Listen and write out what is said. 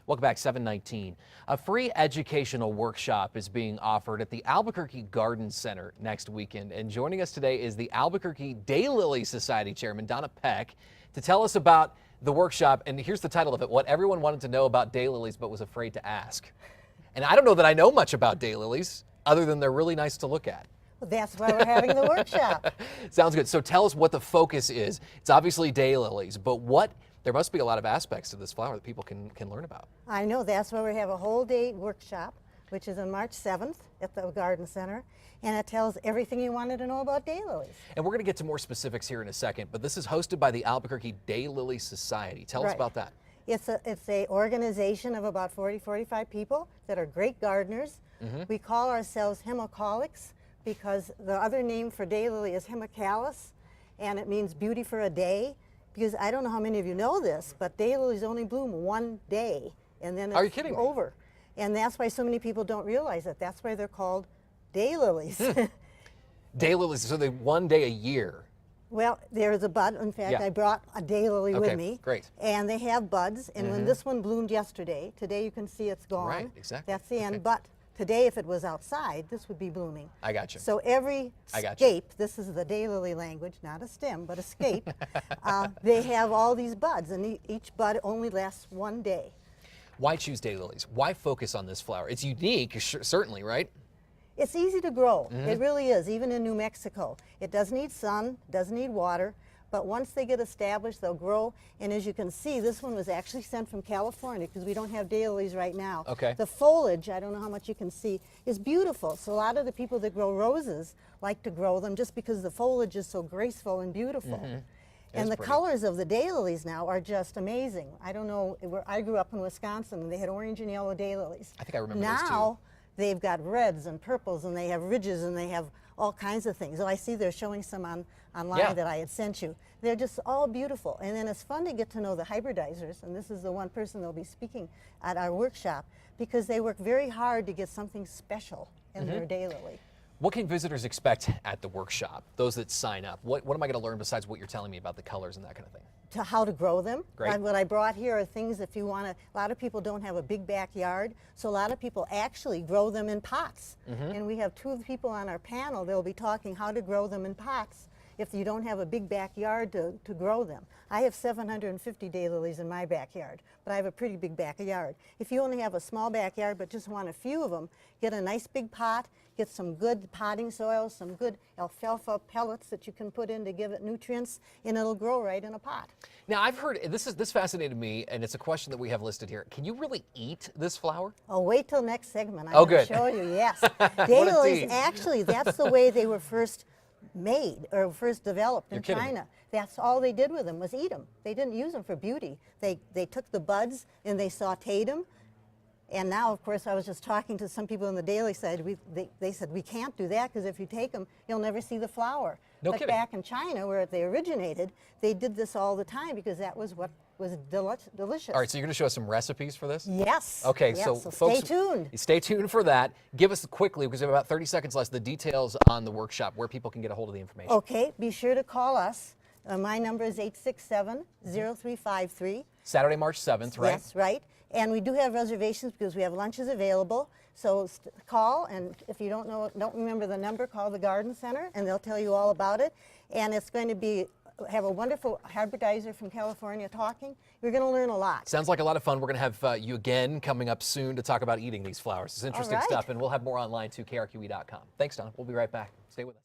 Welcome back, 719. A free educational workshop is being offered at the Albuquerque Garden Center next weekend. And joining us today is the Albuquerque Daylily Society Chairman, Donna Peck, to tell us about the workshop. And here's the title of it: What Everyone Wanted to Know About Daylilies But Was Afraid to Ask. And I don't know that I know much about daylilies, other than they're really nice to look at. Well, that's why we're having the workshop. Sounds good. So tell us what the focus is. It's obviously daylilies, but there must be a lot of aspects to this flower that people can learn about. I know, that's why we have a whole day workshop, which is on March 7th at the Garden Center, and it tells everything you wanted to know about daylilies. And we're going to get to more specifics here in a second, but this is hosted by the Albuquerque Daylily Society. Tell us about that. It's a organization of about 45 people that are great gardeners. We call ourselves hemicaulics because the other name for daylily is hemicallis, and it means beauty for a day. Because I don't know how many of you know this, but daylilies only bloom one day, and then Are you it's kidding me? over. And that's why so many people don't realize it. That's why they're called daylilies. Daylilies, so they one day a year. Well, there's a bud. In fact, I brought a daylily with me. Great. And they have buds. And when this one bloomed yesterday, today you can see it's gone. Right, exactly. That's the end. But today, if it was outside, this would be blooming. I got you. So every scape, this is the daylily language, not a stem, but a scape, they have all these buds, and each bud only lasts one day. Why choose daylilies? Why focus on this flower? It's unique, certainly, right? It's easy to grow. It really is, even in New Mexico. It does need sun, does need water, but once they get established, they'll grow. And as you can see, this one was actually sent from California because we don't have daylilies right now. Okay. The foliage, I don't know how much you can see, is beautiful. So a lot of the people that grow roses like to grow them just because the foliage is so graceful and beautiful. And the colors of the daylilies now are just amazing. I don't know, I grew up in Wisconsin and they had orange and yellow daylilies. I think I remember those too. Now they've got reds and purples and they have ridges and they have all kinds of things. Oh, I see they're showing some online that I had sent you. They're just all beautiful. And then it's fun to get to know the hybridizers, and this is the one person that'll be speaking at our workshop, because they work very hard to get something special in their daylily. What can visitors expect at the workshop, those that sign up? What am I going to learn besides what you're telling me about the colors and that kind of thing? To how to grow them. Great. What I brought here are things if you want to, a lot of people don't have a big backyard, so a lot of people actually grow them in pots. And we have two people on our panel, they'll be talking how to grow them in pots if you don't have a big backyard to grow them. I have 750 daylilies in my backyard, but I have a pretty big backyard. If you only have a small backyard but just want a few of them, get a nice big pot, get some good potting soil, some good alfalfa pellets that you can put in to give it nutrients, and it'll grow right in a pot. Now, I've heard, this fascinated me, and it's a question that we have listed here. Can you really eat this flower? Oh, wait till next segment. I'm going to show you, yes. Daylilies, actually, that's the way they were first made or first developed in China. That's all they did with them was eat them. They didn't use them for beauty. They took the buds and they sauteed them. And now, of course, I was just talking to some people on the daily side. They said, we can't do that because if you take them, you'll never see the flower. But back in China, where they originated, they did this all the time because that was what was delicious. All right, so you're going to show us some recipes for this? Yes. Okay, yes, so folks, stay tuned. Stay tuned for that. Give us quickly, because we have about 30 seconds left, the details on the workshop, where people can get a hold of the information. Okay, be sure to call us. My number is 867-0353. Saturday, March 7th, right? Yes, right. And we do have reservations because we have lunches available. So call, and if you don't remember the number, call the Garden Center, and they'll tell you all about it. And it's going to have a wonderful hybridizer from California talking. You're going to learn a lot. Sounds like a lot of fun. We're going to have you again coming up soon to talk about eating these flowers. It's interesting stuff, and we'll have more online too, KRQE.com. Thanks, Don. We'll be right back. Stay with us.